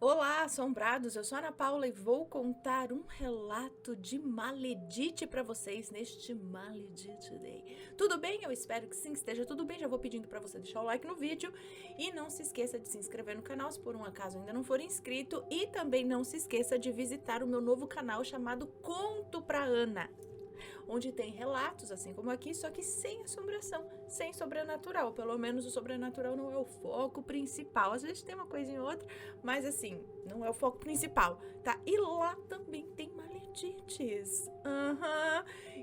Olá, assombrados! Eu sou a Ana Paula e vou contar um relato de Maledite para vocês neste Maledite Day. Tudo bem? Eu espero que sim, esteja tudo bem. Já vou pedindo para você deixar o like no vídeo e não se esqueça de se inscrever no canal se por um acaso ainda não for inscrito, e também não se esqueça de visitar o meu novo canal chamado Conto pra Ana, onde tem relatos, assim como aqui, só que sem assombração, sem sobrenatural. Pelo menos o sobrenatural não é o foco principal. Às vezes tem uma coisinha ou outra, mas assim, não é o foco principal, tá? E lá também tem maledites.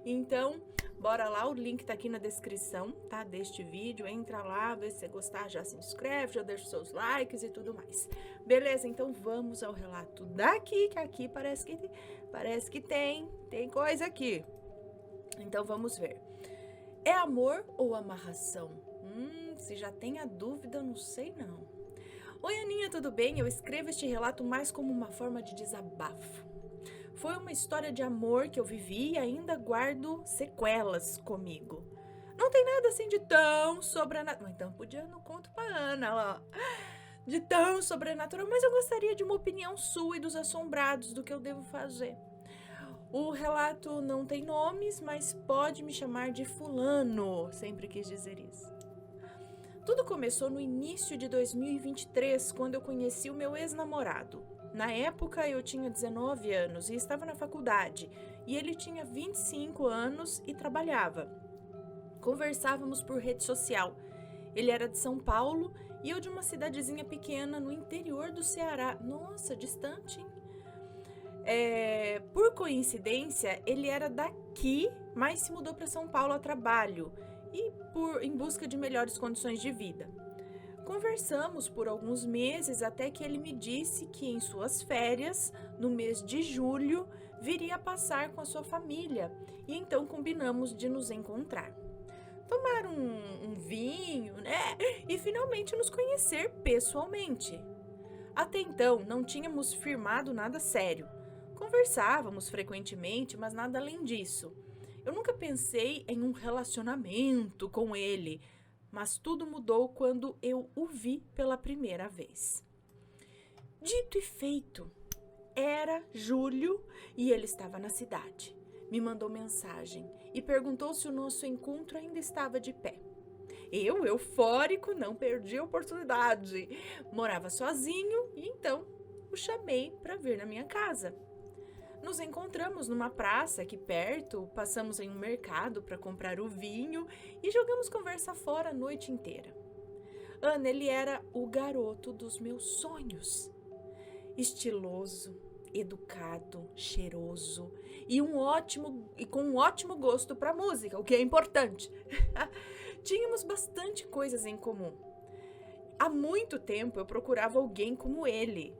Então, bora lá, o link tá aqui na descrição, tá? Deste vídeo. Entra lá, vê se você gostar, já se inscreve, já deixa os seus likes e tudo mais. Beleza? Então vamos ao relato daqui, que aqui parece que tem coisa aqui. Então vamos ver. É amor ou amarração? Se já tem a dúvida, não sei não. Oi, Aninha, tudo bem? Eu escrevo este relato mais como uma forma de desabafo. Foi uma história de amor que eu vivi e ainda guardo sequelas comigo. Não tem nada assim de tão sobrenatural. Então podia no conto pra Ana, ó. De tão sobrenatural, mas eu gostaria de uma opinião sua e dos assombrados do que eu devo fazer. O relato não tem nomes, mas pode me chamar de fulano, sempre quis dizer isso. Tudo começou no início de 2023, quando eu conheci o meu ex-namorado. Na época eu tinha 19 anos e estava na faculdade, e ele tinha 25 anos e trabalhava. Conversávamos por rede social. Ele era de São Paulo e eu de uma cidadezinha pequena no interior do Ceará. Nossa, distante, hein? Por coincidência, ele era daqui, mas se mudou para São Paulo a trabalho e em busca de melhores condições de vida. Conversamos por alguns meses até que ele me disse que em suas férias, no mês de julho, viria passar com a sua família, e então combinamos de nos encontrar. Tomar um vinho, né? E finalmente nos conhecer pessoalmente. Até então, não tínhamos firmado nada sério. Conversávamos frequentemente, mas nada além disso. Eu nunca pensei em um relacionamento com ele, mas tudo mudou quando eu o vi pela primeira vez. Dito e feito, era julho e ele estava na cidade. Me mandou mensagem e perguntou se o nosso encontro ainda estava de pé. Eu, eufórico, não perdi a oportunidade. Morava sozinho e então o chamei para vir na minha casa. Nos encontramos numa praça aqui perto, passamos em um mercado para comprar o vinho e jogamos conversa fora a noite inteira. Ana, ele era o garoto dos meus sonhos. Estiloso, educado, cheiroso e com um ótimo gosto para música, o que é importante. Tínhamos bastante coisas em comum. Há muito tempo eu procurava alguém como ele.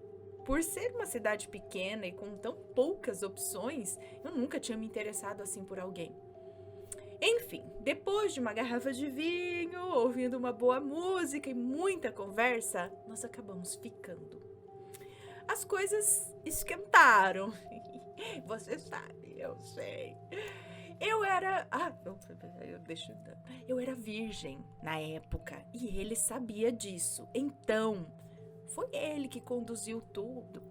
Por ser uma cidade pequena e com tão poucas opções, eu nunca tinha me interessado assim por alguém. Enfim, depois de uma garrafa de vinho, ouvindo uma boa música e muita conversa, nós acabamos ficando. As coisas esquentaram. Você sabe, eu sei. Eu era virgem na época e ele sabia disso. Então, foi ele que conduziu tudo.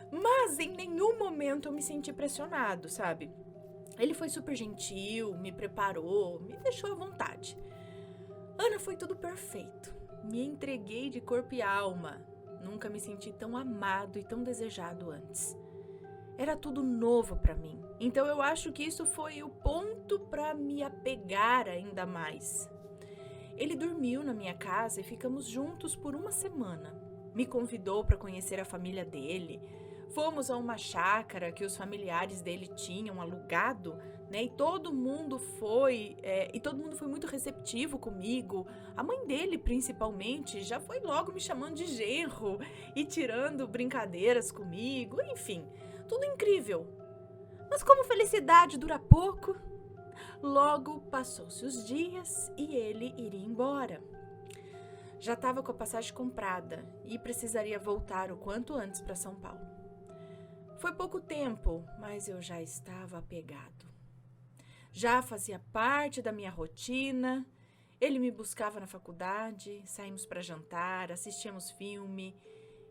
Mas em nenhum momento eu me senti pressionado, sabe? Ele foi super gentil, me preparou, me deixou à vontade. Ana, foi tudo perfeito. Me entreguei de corpo e alma. Nunca me senti tão amado e tão desejado antes. Era tudo novo para mim. Então eu acho que isso foi o ponto para me apegar ainda mais. Ele dormiu na minha casa e ficamos juntos por uma semana. Me convidou para conhecer a família dele. Fomos a uma chácara que os familiares dele tinham alugado, né? E todo mundo foi muito receptivo comigo. A mãe dele, principalmente, já foi logo me chamando de genro e tirando brincadeiras comigo. Enfim, tudo incrível. Mas como felicidade dura pouco, logo passou-se os dias e ele iria embora. Já estava com a passagem comprada e precisaria voltar o quanto antes para São Paulo. Foi pouco tempo, mas eu já estava apegado. Já fazia parte da minha rotina. Ele me buscava na faculdade, saímos para jantar, assistíamos filme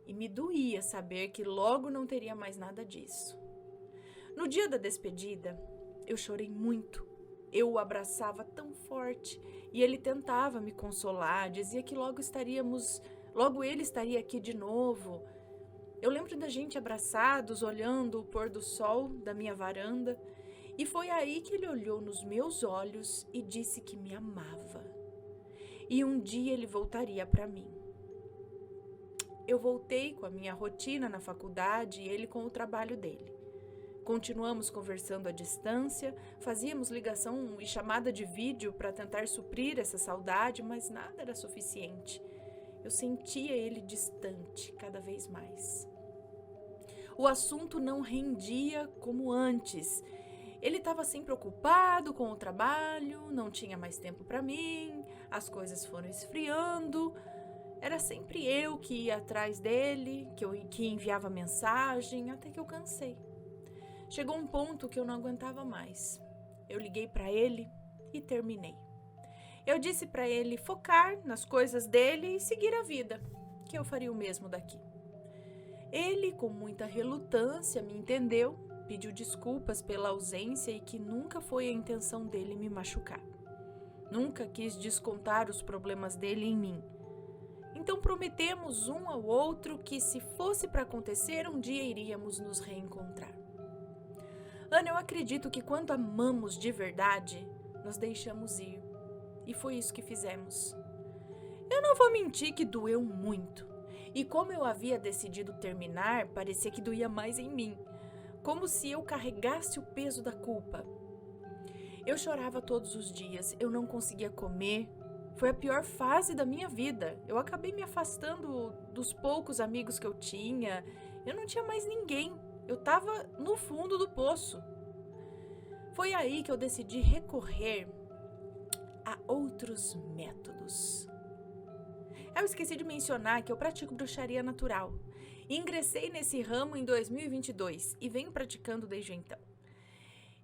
e me doía saber que logo não teria mais nada disso. No dia da despedida, eu chorei muito. Eu o abraçava tão forte e ele tentava me consolar, dizia que logo ele estaria aqui de novo. Eu lembro da gente abraçados, olhando o pôr do sol da minha varanda, e foi aí que ele olhou nos meus olhos e disse que me amava. E um dia ele voltaria para mim. Eu voltei com a minha rotina na faculdade e ele com o trabalho dele. Continuamos conversando à distância, fazíamos ligação e chamada de vídeo para tentar suprir essa saudade, mas nada era suficiente. Eu sentia ele distante cada vez mais. O assunto não rendia como antes. Ele estava sempre ocupado com o trabalho, não tinha mais tempo para mim, as coisas foram esfriando. Era sempre eu que ia atrás dele, que enviava mensagem, até que eu cansei. Chegou um ponto que eu não aguentava mais. Eu liguei para ele e terminei. Eu disse para ele focar nas coisas dele e seguir a vida, que eu faria o mesmo daqui. Ele, com muita relutância, me entendeu, pediu desculpas pela ausência e que nunca foi a intenção dele me machucar. Nunca quis descontar os problemas dele em mim. Então prometemos um ao outro que, se fosse para acontecer, um dia iríamos nos reencontrar. Ana, eu acredito que quando amamos de verdade, nós deixamos ir. E foi isso que fizemos. Eu não vou mentir que doeu muito. E como eu havia decidido terminar, parecia que doía mais em mim. Como se eu carregasse o peso da culpa. Eu chorava todos os dias, eu não conseguia comer. Foi a pior fase da minha vida. Eu acabei me afastando dos poucos amigos que eu tinha. Eu não tinha mais ninguém. Eu estava no fundo do poço. Foi aí que eu decidi recorrer a outros métodos. Eu esqueci de mencionar que eu pratico bruxaria natural. Ingressei nesse ramo em 2022 e venho praticando desde então.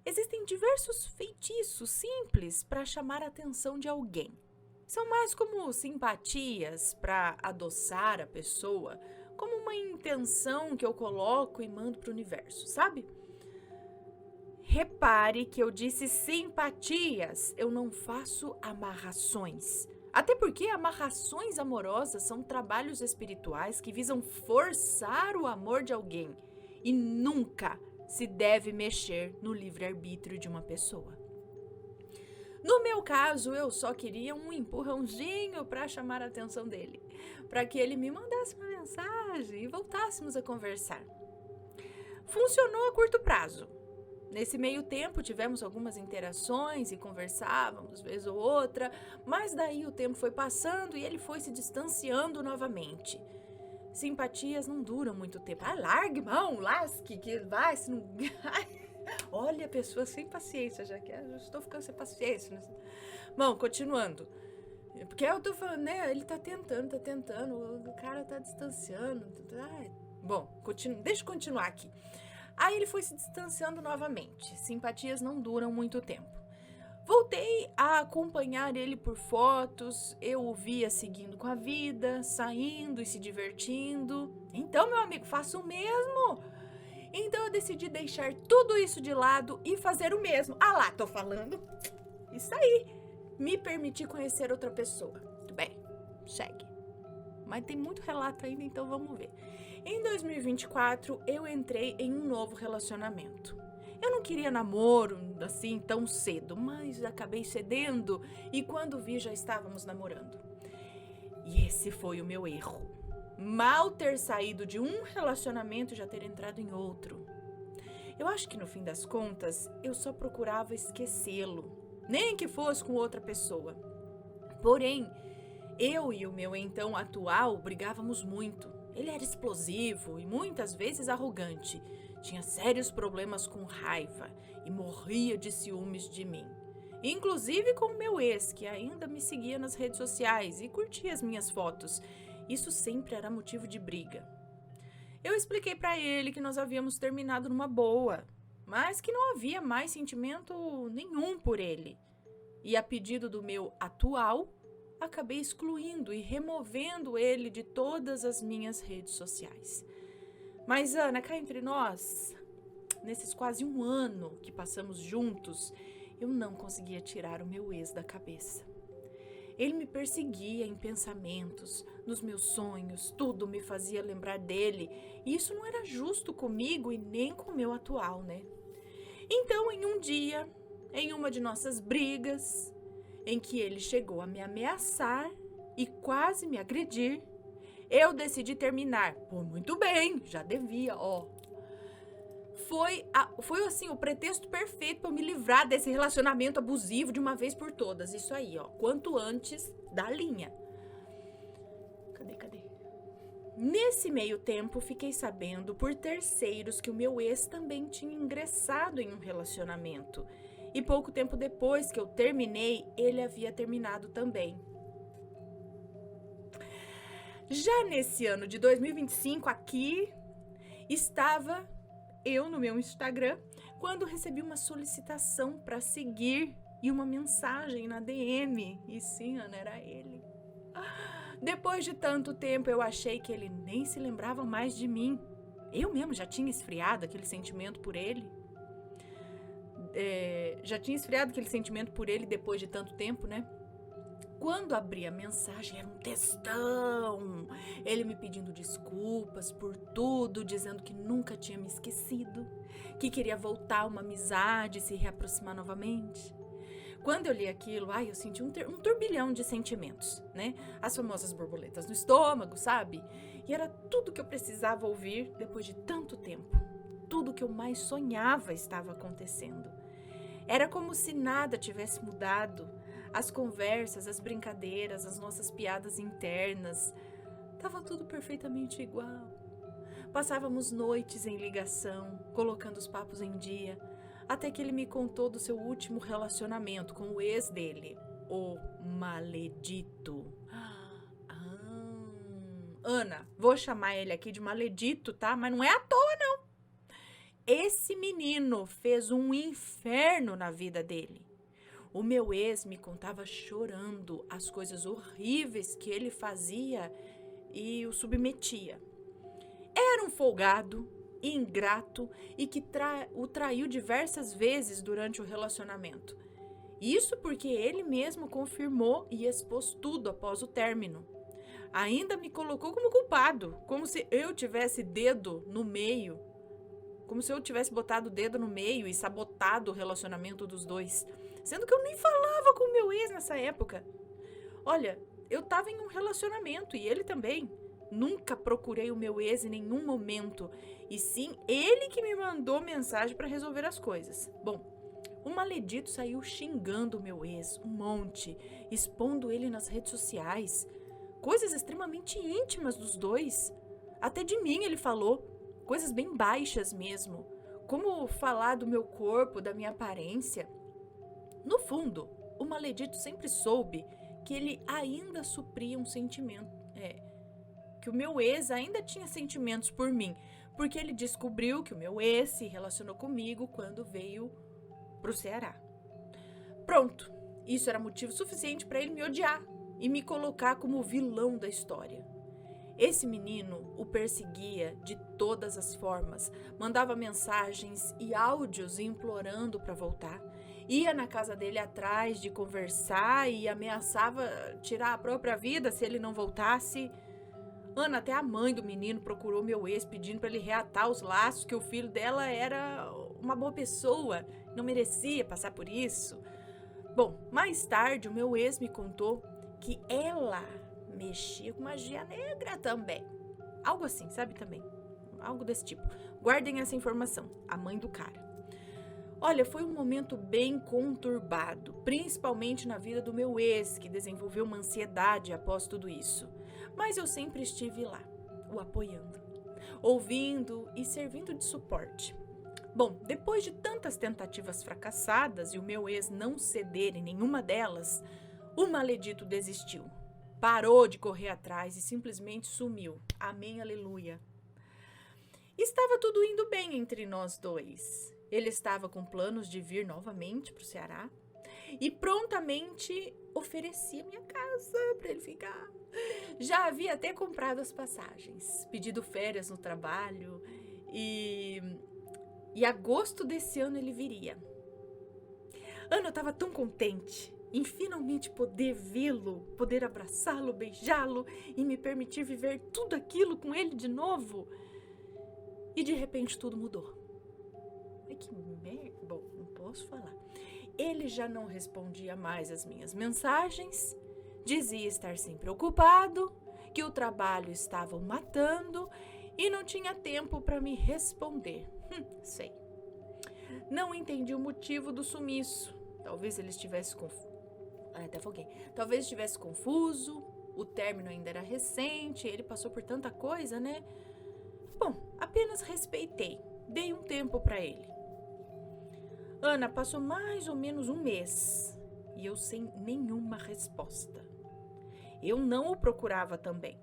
Existem diversos feitiços simples para chamar a atenção de alguém. São mais como simpatias para adoçar a pessoa, como uma intenção que eu coloco e mando para o universo, sabe? Repare que eu disse simpatias, eu não faço amarrações. Até porque amarrações amorosas são trabalhos espirituais que visam forçar o amor de alguém e nunca se deve mexer no livre-arbítrio de uma pessoa. No meu caso, eu só queria um empurrãozinho para chamar a atenção dele, para que ele me mandasse uma mensagem e voltássemos a conversar. Funcionou a curto prazo. Nesse meio tempo, tivemos algumas interações e conversávamos, vez ou outra, mas daí o tempo foi passando e ele foi se distanciando novamente. Simpatias não duram muito tempo. Largue mão, lasque, que vai, se não... Olha, a pessoa sem paciência, já estou ficando sem paciência. Bom, continuando. Porque eu tô falando, né, ele tá tentando, o cara tá distanciando. Bom, deixa eu continuar aqui. Aí ele foi se distanciando novamente. Simpatias não duram muito tempo. Voltei a acompanhar ele por fotos, eu o via seguindo com a vida, saindo e se divertindo. Então, meu amigo, faça o mesmo. Então eu decidi deixar tudo isso de lado e fazer o mesmo. Ah lá, tô falando. Isso aí. Me permitir conhecer outra pessoa. Tudo bem, segue. Mas tem muito relato ainda, então vamos ver. Em 2024, eu entrei em um novo relacionamento. Eu não queria namoro assim tão cedo, mas acabei cedendo e quando vi já estávamos namorando. E esse foi o meu erro. Mal ter saído de um relacionamento e já ter entrado em outro. Eu acho que no fim das contas, eu só procurava esquecê-lo, nem que fosse com outra pessoa. Porém, eu e o meu então atual brigávamos muito. Ele era explosivo e muitas vezes arrogante. Tinha sérios problemas com raiva e morria de ciúmes de mim. Inclusive com o meu ex, que ainda me seguia nas redes sociais e curtia as minhas fotos. Isso sempre era motivo de briga. Eu expliquei para ele que nós havíamos terminado numa boa, mas que não havia mais sentimento nenhum por ele. E a pedido do meu atual, acabei excluindo e removendo ele de todas as minhas redes sociais. Mas, Ana, cá entre nós, nesses quase um ano que passamos juntos, eu não conseguia tirar o meu ex da cabeça. Ele me perseguia em pensamentos, nos meus sonhos, tudo me fazia lembrar dele. E isso não era justo comigo e nem com o meu atual, né? Então, em um dia, em uma de nossas brigas, em que ele chegou a me ameaçar e quase me agredir, eu decidi terminar. Pô, muito bem, já devia, ó. Foi assim, o pretexto perfeito para eu me livrar desse relacionamento abusivo de uma vez por todas. Isso aí, ó, quanto antes da linha. Cadê? Nesse meio tempo, fiquei sabendo por terceiros que o meu ex também tinha ingressado em um relacionamento. E pouco tempo depois que eu terminei, ele havia terminado também. Já nesse ano de 2025, aqui estava eu no meu Instagram, quando recebi uma solicitação para seguir e uma mensagem na DM. E sim, Ana, era ele. Depois de tanto tempo, eu achei que ele nem se lembrava mais de mim. Eu mesmo já tinha esfriado aquele sentimento por ele. Depois de tanto tempo, né? Quando abri a mensagem, era um textão. Ele me pedindo desculpas por tudo, dizendo que nunca tinha me esquecido, que queria voltar a uma amizade, se reaproximar novamente. Quando eu li aquilo, eu senti um turbilhão de sentimentos, né? As famosas borboletas no estômago, sabe? E era tudo que eu precisava ouvir depois de tanto tempo. Tudo que eu mais sonhava estava acontecendo. Era como se nada tivesse mudado. As conversas, as brincadeiras, as nossas piadas internas, tava tudo perfeitamente igual. Passávamos noites em ligação, colocando os papos em dia, até que ele me contou do seu último relacionamento com o ex dele, o Maledito. Ana, vou chamar ele aqui de Maledito, tá? Mas não é à toa, não. Esse menino fez um inferno na vida dele. O meu ex me contava chorando as coisas horríveis que ele fazia e o submetia. Era um folgado, ingrato e que o traiu diversas vezes durante o relacionamento. Isso porque ele mesmo confirmou e expôs tudo após o término. Ainda me colocou como culpado, como se eu tivesse dedo no meio, como se eu tivesse botado o dedo no meio e sabotado o relacionamento dos dois. Sendo que eu nem falava com o meu ex nessa época. Olha, eu tava em um relacionamento e ele também. Nunca procurei o meu ex em nenhum momento. E sim, ele que me mandou mensagem para resolver as coisas. Bom, o Maledito saiu xingando o meu ex um monte, expondo ele nas redes sociais. Coisas extremamente íntimas dos dois. Até de mim ele falou. Coisas bem baixas mesmo. Como falar do meu corpo, da minha aparência. No fundo, o Maledito sempre soube que ele ainda supria um sentimento, que o meu ex ainda tinha sentimentos por mim, porque ele descobriu que o meu ex se relacionou comigo quando veio pro Ceará. Pronto, isso era motivo suficiente para ele me odiar e me colocar como o vilão da história. Esse menino o perseguia de todas as formas, mandava mensagens e áudios implorando para voltar. Ia na casa dele atrás de conversar e ameaçava tirar a própria vida se ele não voltasse. Ana, até a mãe do menino procurou meu ex pedindo para ele reatar os laços, que o filho dela era uma boa pessoa, não merecia passar por isso. Bom, mais tarde o meu ex me contou que ela mexia com magia negra também. Algo assim, sabe também? Algo desse tipo. Guardem essa informação, a mãe do cara. Olha, foi um momento bem conturbado, principalmente na vida do meu ex, que desenvolveu uma ansiedade após tudo isso. Mas eu sempre estive lá, o apoiando, ouvindo e servindo de suporte. Bom, depois de tantas tentativas fracassadas e o meu ex não ceder em nenhuma delas, o Maledito desistiu. Parou de correr atrás e simplesmente sumiu. Amém, aleluia. Estava tudo indo bem entre nós dois. Ele estava com planos de vir novamente para o Ceará e prontamente ofereci a minha casa para ele ficar. Já havia até comprado as passagens, pedido férias no trabalho e agosto desse ano ele viria. Ana, eu estava tão contente em finalmente poder vê-lo, poder abraçá-lo, beijá-lo e me permitir viver tudo aquilo com ele de novo. E de repente tudo mudou. Ai, que merda. Bom, não posso falar. Ele já não respondia mais às minhas mensagens, dizia estar sempre ocupado, que o trabalho estava o matando e não tinha tempo para me responder. Sei. Não entendi o motivo do sumiço. Talvez ele estivesse Talvez estivesse confuso, o término ainda era recente, ele passou por tanta coisa, né? Bom, apenas respeitei, dei um tempo para ele. Ana, passou mais ou menos um mês e eu sem nenhuma resposta. Eu não o procurava também.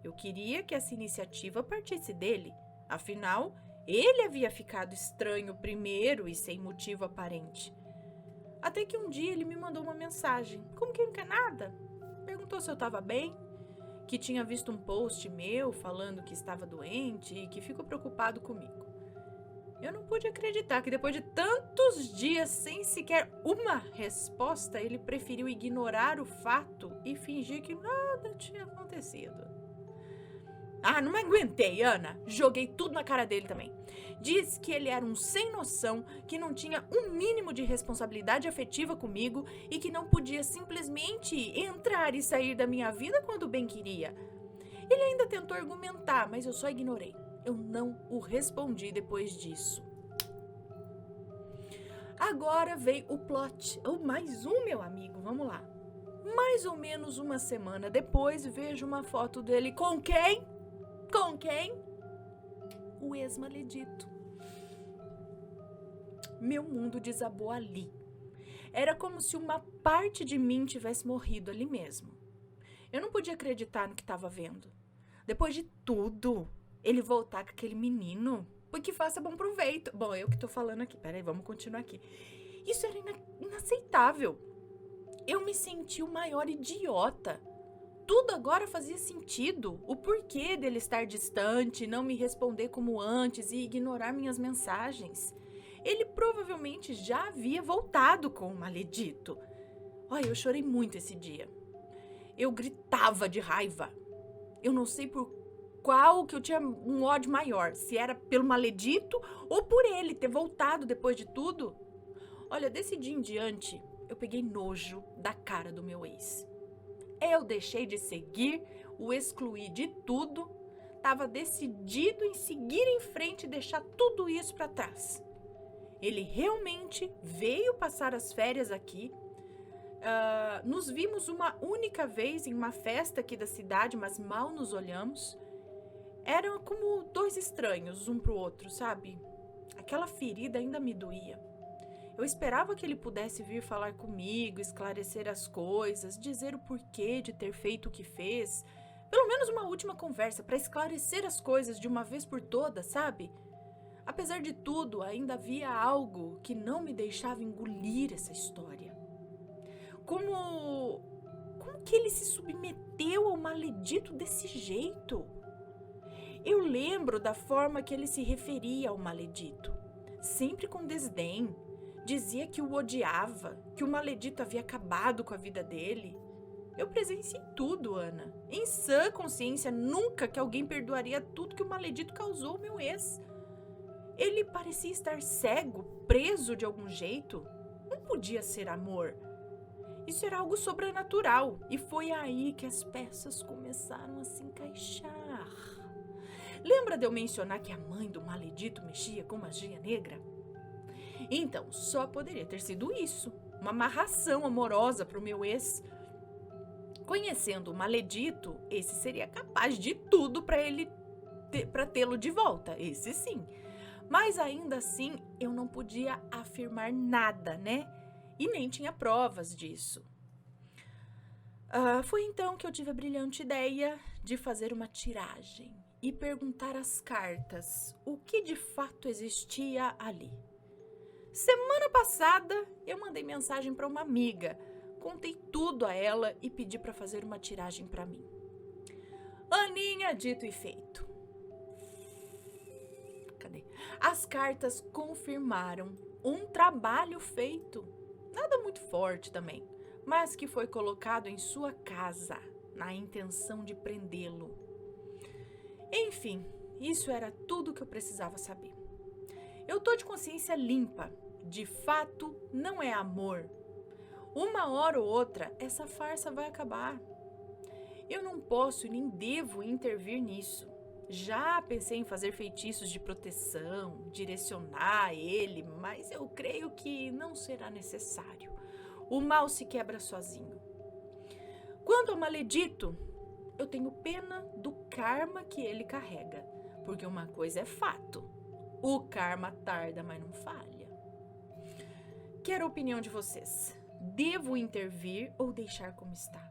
Eu queria que essa iniciativa partisse dele. Afinal, ele havia ficado estranho primeiro e sem motivo aparente. Até que um dia ele me mandou uma mensagem. Como que não quer nada? Perguntou se eu estava bem, que tinha visto um post meu falando que estava doente e que ficou preocupado comigo. Eu não pude acreditar que depois de tantos dias sem sequer uma resposta, ele preferiu ignorar o fato e fingir que nada tinha acontecido. Não me aguentei, Ana. Joguei tudo na cara dele também. Disse que ele era um sem noção, que não tinha um mínimo de responsabilidade afetiva comigo e que não podia simplesmente entrar e sair da minha vida quando bem queria. Ele ainda tentou argumentar, mas eu só ignorei. Eu não o respondi depois disso. Agora veio o plot. Mais um, meu amigo. Vamos lá. Mais ou menos uma semana depois, vejo uma foto dele com quem? Com quem? O ex-maledito. Meu mundo desabou ali. Era como se uma parte de mim tivesse morrido ali mesmo. Eu não podia acreditar no que estava vendo. Depois de tudo, ele voltar com aquele menino, porque faça bom proveito. Bom, eu que tô falando aqui. Peraí, vamos continuar aqui. Isso era inaceitável. Eu me senti o maior idiota. Tudo agora fazia sentido. O porquê dele estar distante, não me responder como antes e ignorar minhas mensagens. Ele provavelmente já havia voltado com o maledito. Olha, eu chorei muito esse dia. Eu gritava de raiva. Eu não sei por qual que eu tinha um ódio maior. Se era pelo maledito ou por ele ter voltado depois de tudo. Olha, desse dia em diante, eu peguei nojo da cara do meu ex. Eu deixei de seguir, o excluí de tudo, estava decidido em seguir em frente e deixar tudo isso para trás. Ele realmente veio passar as férias aqui. Nos vimos uma única vez em uma festa aqui da cidade, mas mal nos olhamos. Eram como dois estranhos, um pro outro, sabe? Aquela ferida ainda me doía. Eu esperava que ele pudesse vir falar comigo, esclarecer as coisas, dizer o porquê de ter feito o que fez. Pelo menos uma última conversa para esclarecer as coisas de uma vez por todas, sabe? Apesar de tudo, ainda havia algo que não me deixava engolir essa história. Como que ele se submeteu ao maledito desse jeito? Eu lembro da forma que ele se referia ao maledito, sempre com desdém. Dizia que o odiava, que o maledito havia acabado com a vida dele. Eu presenciei tudo, Ana. Em sã consciência, nunca que alguém perdoaria tudo que o maledito causou ao meu ex. Ele parecia estar cego, preso de algum jeito. Não podia ser amor. Isso era algo sobrenatural. E foi aí que as peças começaram a se encaixar. Lembra de eu mencionar que a mãe do maledito mexia com magia negra? Então, só poderia ter sido isso, uma amarração amorosa para o meu ex. Conhecendo o maledito, esse seria capaz de tudo para tê-lo de volta, esse sim. Mas ainda assim, eu não podia afirmar nada, né? E nem tinha provas disso. Foi então que eu tive a brilhante ideia de fazer uma tiragem e perguntar às cartas o que de fato existia ali. Semana passada, eu mandei mensagem para uma amiga, Contei tudo a ela e pedi para fazer uma tiragem para mim. Aninha, dito e feito. Cadê? As cartas confirmaram um trabalho feito. Nada muito forte também, mas que foi colocado em sua casa, na intenção de prendê-lo. Enfim, isso era tudo que eu precisava saber. Eu tô de consciência limpa. De fato, não é amor. Uma hora ou outra, essa farsa vai acabar. Eu não posso e nem devo intervir nisso. Já pensei em fazer feitiços de proteção, direcionar ele, mas eu creio que não será necessário. O mal se quebra sozinho. Quanto ao maledito, eu tenho pena do karma que ele carrega, porque uma coisa é fato: o karma tarda, mas não falha. Quero a opinião de vocês. Devo intervir ou deixar como está?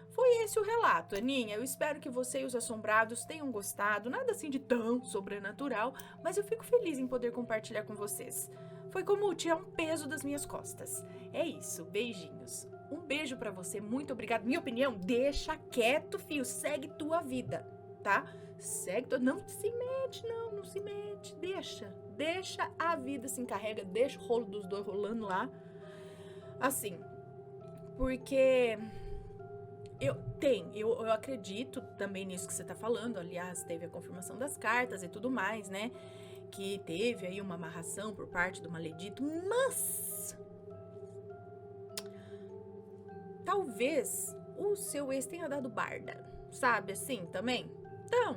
Foi esse o relato, Aninha. Eu espero que você e os assombrados tenham gostado. Nada assim de tão sobrenatural, mas eu fico feliz em poder compartilhar com vocês. Foi como tirar um peso das minhas costas. É isso, beijinhos. Um beijo pra você, muito obrigada. Minha opinião, deixa quieto, filho. Segue tua vida, tá? Não se mete, não se mete. Deixa a vida se encarrega, deixa o rolo dos dois rolando lá. Assim, porque eu acredito também nisso que você tá falando. Aliás, teve a confirmação das cartas e tudo mais, né? Que teve aí uma amarração por parte do maledito, mas talvez o seu ex tenha dado barda, sabe assim também? Então,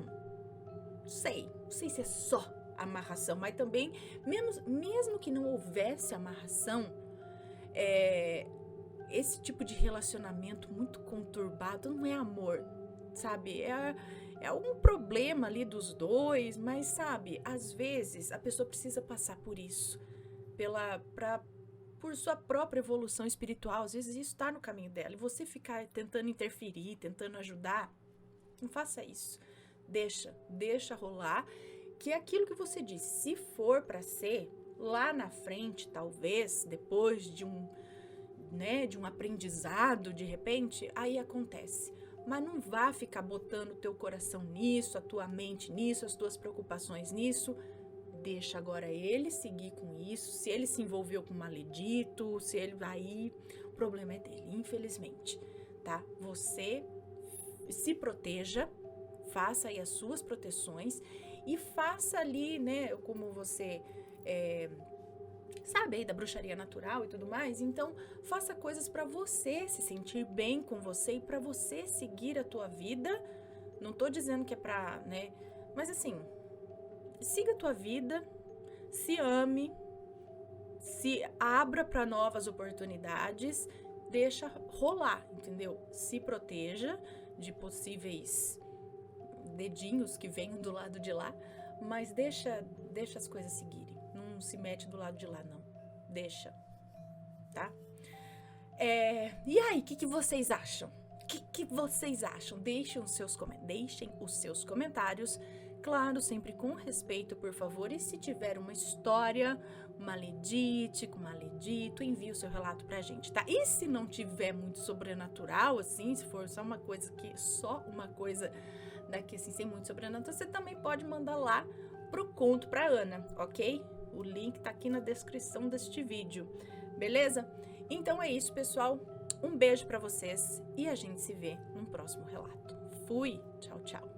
não sei se é só amarração, mas também, mesmo que não houvesse amarração, esse tipo de relacionamento muito conturbado não é amor, sabe? É algum problema ali dos dois, mas sabe, às vezes a pessoa precisa passar por isso, por sua própria evolução espiritual. Às vezes isso está no caminho dela, e você ficar tentando interferir, tentando ajudar, não faça isso. Deixa rolar, que é aquilo que você disse, se for para ser, lá na frente, talvez, depois de um aprendizado, de repente, aí acontece. Mas não vá ficar botando o teu coração nisso, a tua mente nisso, as tuas preocupações nisso. Deixa agora ele seguir com isso. Se ele se envolveu com um maledito, se ele aí, o problema é dele, infelizmente, tá? Você se proteja, faça aí as suas proteções e faça ali, né, como você sabe aí da bruxaria natural e tudo mais. Então, faça coisas para você se sentir bem com você e para você seguir a tua vida. Não tô dizendo que é pra, né, mas assim, siga a tua vida, se ame, se abra para novas oportunidades, deixa rolar, entendeu? Se proteja de possíveis dedinhos que venham do lado de lá, mas deixa as coisas seguirem. Não se mete do lado de lá, não. Deixa, tá? E aí, o que vocês acham? O que vocês acham? Deixem os seus comentários. Claro, sempre com respeito, por favor. E se tiver uma história, maledite, com maledito, envie o seu relato pra gente, tá? E se não tiver muito sobrenatural, assim, se for só uma coisa daqui, assim, sem muito sobrenatural, você também pode mandar lá pro conto pra Ana, ok? O link tá aqui na descrição deste vídeo, beleza? Então é isso, pessoal. Um beijo pra vocês e a gente se vê num próximo relato. Fui! Tchau, tchau!